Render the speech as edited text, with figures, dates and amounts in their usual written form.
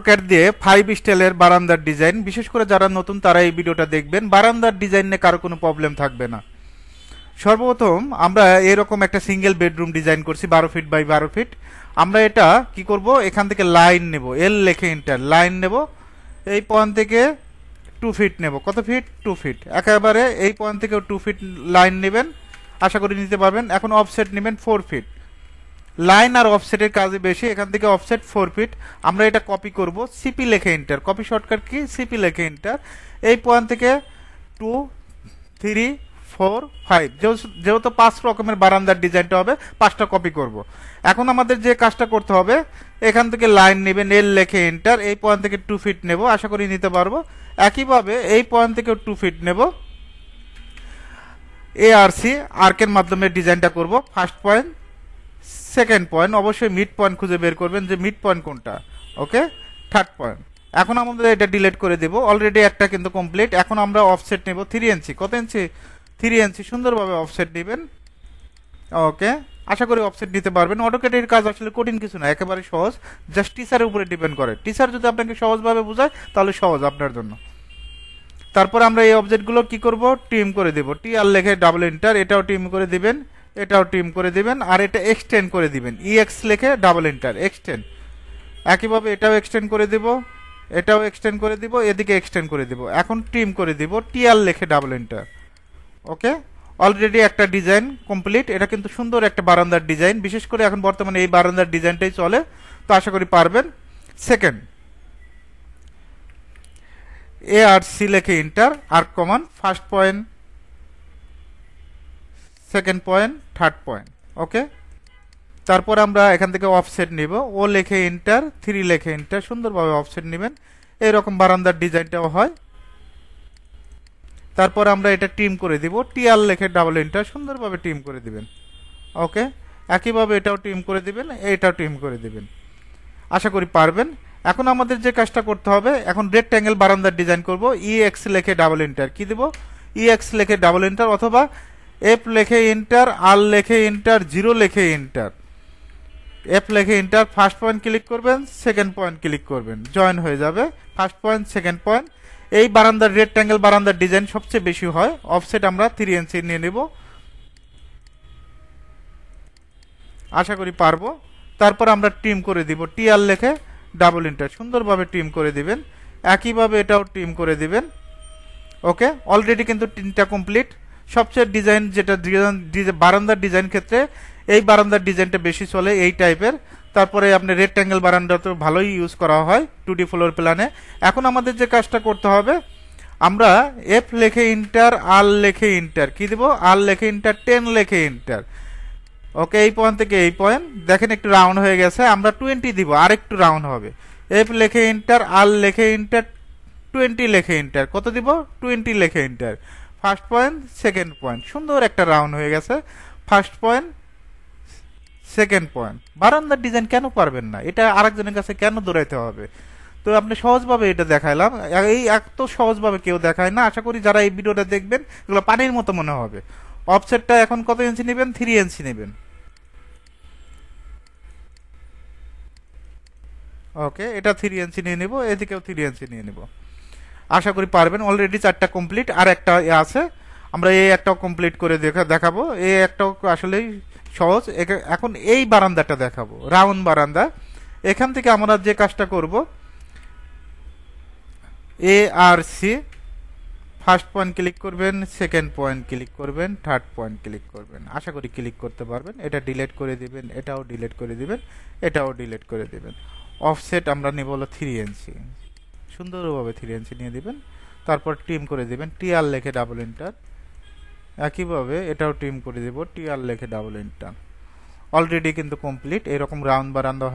Cat দিয়ে 5 স্টাইলের বারান্দার ডিজাইন, বিশেষ করে যারা নতুন তারা এই ভিডিওটা দেখবেন। বারান্দার ডিজাইন নিয়ে কারো কোনো প্রবলেম থাকবে না। সর্বপ্রথম আমরা এরকম একটা সিঙ্গেল বেডরুম ডিজাইন করছি 12 ফিট বাই 12 ফিট। আমরা এটা কি করব, এখান থেকে লাইন নেব, এল লেখে এন্টার, লাইন নেব, এই পয়েন্ট থেকে 2 ফিট নেব। কত ফিট? 2 ফিট। একেবারে এই পয়েন্ট থেকে 2 ফিট লাইন নেবেন, আশা করি নিতে পারবেন। এখন অফসেট নেবেন 4 ফিট। লাইন আর অফসেটের কাজে বেশি, এখান থেকে অফসেট 4 ফিট। আমরা এটা কপি করব, সিপি লেখে enter, copy shortcut key CP লেখে এন্টার। এই পয়েন্ট থেকে 2, 3, 4, 5, যেহেতু 5 রকমের বারান্দার ডিজাইনটা হবে 5টা কপি করব। এখন আমাদের যে কাজটা করতে হবে, এখান থেকে লাইন নেবেন, এল লেখে এন্টার, এই পয়েন্ট থেকে 2 ফিট নেব, আশা করি নিতে পারবো। একইভাবে এই পয়েন্ট থেকে 2 ফিট নেব, এআরসি আর্কের মাধ্যমে ডিজাইনটা করব। ফার্স্ট পয়েন্ট, সেকেন্ড পয়েন্ট, অবশ্যই মিড পয়েন্ট খুঁজে বের করবেন যে মিড পয়েন্ট কোনটা। ওকে, থার্ড পয়েন্ট। এখন আমাদের এটা ডিলিট করে দেব, অলরেডি একটা কিন্তু কমপ্লিট। এখন আমরা অফসেট নেব 3 ইঞ্চি। কত ইঞ্চি? 3 ইঞ্চি। সুন্দরভাবে অফসেট নেবেন। ওকে, আশা করি অফসেট নিতে পারবেন। অটোক্যাডের কাজ আসলে কঠিন কিছু না, একেবারে সহজ, জাস্ট টিচারের উপরে ডিপেন্ড করে। টিচার যদি আপনাকে সহজভাবে বোঝায় তাহলে সহজ আপনার জন্য। তারপর আমরা এই অবজেক্টগুলো কি করব, ট্রিম করে দেব। টি আর লেখে ডাবল এন্টার, এটাও ট্রিম করে দিবেন, এটাও ট্রিম করে দিবেন, আর এটা এক্সটেন্ড করে দিবেন। ইএক্স লেখে ডাবল এন্টার, এক্সটেন্ড। একইভাবে এটাও এক্সটেন্ড করে দিব, এটাও এক্সটেন্ড করে দিব, এদিকে এক্সটেন্ড করে দিব। এখন ট্রিম করে দিব, টি আর লেখে ডাবল এন্টার। ওকে, অলরেডি একটা ডিজাইন কমপ্লিট। এটা কিন্তু সুন্দর একটা বারান্দার ডিজাইন, বিশেষ করে এখন বর্তমানে এই বারান্দার ডিজাইনটাই চলে, তো আশা করি পারবেন। সেকেন্ড, এ আর সি লেখে ইন্টার, আর কমান, first point, second point, third point. Okay, তারপর আমরা এখান থেকে অফসেট নিব, ও লেখে ইন্টার, 3 লেখে ইন্টার, সুন্দরভাবে অফসেট নেবেন। এইরকম বারান্দার ডিজাইনটাও হয়। তারপর আমরা এটা টিম করে দিব, টিআর লেখে ডাবল এন্টার, সুন্দরভাবে টিম করে দিবেন। ওকে, একইভাবে এটাও টিম করে দিবেন, এটাও টিম করে দিবেন, আশা করি পারবেন। এখন আমাদের যে কাজটা করতে হবে, এখন রেক্ট্যাঙ্গেল বারান্দার ডিজাইন করব। ইএক্স লেখে ডাবল এন্টার, কি দেব, ইএক্স লেখে ডাবল এন্টার, অথবা এফ লেখে এন্টার, আর লেখে এন্টার, 0 লেখে এন্টার, এফ লেখে এন্টার। ফার্স্ট পয়েন্ট ক্লিক করবেন, সেকেন্ড পয়েন্ট ক্লিক করবেন, জয়েন হয়ে যাবে ফার্স্ট পয়েন্ট, সেকেন্ড পয়েন্ট। এই বারান্দার রেক্ট্যাঙ্গেল বারান্দার ডিজাইন সবচেয়ে বেশি হয়। অফসেট আমরা 3 ইঞ্চি নিয়ে নেব, আশা করি পারবো। তারপর আমরা ট্রিম করে দিব, টিআর লেখে ডাবল এন্টার, সুন্দরভাবে ট্রিম করে দিবেন। একইভাবে এটাও ট্রিম করে দিবেন। ওকে, অলরেডি কিন্তু 3টা কমপ্লিট। সবচেয়ে ডিজাইন যেটা বারান্দার ডিজাইন ক্ষেত্রে এই বারান্দার ডিজাইনটা বেশি চলে, এই টাইপের। তারপরে আপনার রেক্ট্যাঙ্গেল বারান্দা তো ভালোই ইউজ করা হয় 2D ফ্লোর প্ল্যানে। এখন আমাদের যে কাজটা করতে হবে, আমরা এফ লেখে ইন্টার, আর লেখে ইন্টার, কি দেব, আর লেখে ইন্টার, 10 লেখে ইন্টার। ওকে, এই পয়েন্ট থেকে এই পয়েন্ট দেখেন একটু রাউন্ড হয়ে গেছে, আমরা 20 দিব, আর একটু রাউন্ড হবে। এফ লেখে ইন্টার, আর লেখে ইন্টার, 20 লেখে ইন্টার, কত দিব, 20 লেখে inter. First point, second point, সুন্দর একটা রাউন্ড হয়ে গেছে। First point, second point. বারান্দার ডিজাইন কেন পারবেন না, এটা আরেকজনের কাছে কেন দৌড়াইতে হবে? তো আপনি সহজভাবে এটা দেখাইলাম, এই এত সহজভাবে কেউ দেখায় না। আশা করি যারা এই ভিডিওটা দেখবেন এগুলো পানির মতো মনে হবে। অফসেটটা এখন কত ইঞ্চি নেবেন, 3 ইঞ্চি নেবেন। ওকে, এটা 3 ইঞ্চি নিয়ে নিব, এদিকেও 3 ইঞ্চি নিয়ে নিব, আশা করি পারবেন। অলরেডি 4টা কমপ্লিট, আর একটা আছে, আমরা এই একটাও কমপ্লিট করে দেখাবো। এই একটাও আসলেই সহজ। এখন এই বারান্দাটা দেখাবো, রাউন্ড বারান্দা। এখান থেকে আমরা যে কাজটা করব, এ R C, first point click করবেন, সেকেন্ড পয়েন্ট ক্লিক করবেন, থার্ড পয়েন্ট ক্লিক করবেন, আশা করি ক্লিক করতে পারবেন। এটা ডিলিট করে দিবেন, এটাও ডিলিট করে দিবেন, এটাও ডিলিট করে দিবেন। অফসেট আমরা নেব হলো 3 ইঞ্চি, সুন্দরভাবে 3 ইঞ্চি নিয়ে দিবেন। তারপর ট্রিম করে দিবেন, টিআর লেখে ডাবল এন্টার। একইভাবে এটাও ট্রিম করে দেব, টিআর লেখে ডাবল এন্টার। অলরেডি কিন্তু কমপ্লিট। এরকম রাউন্ড বারান্দা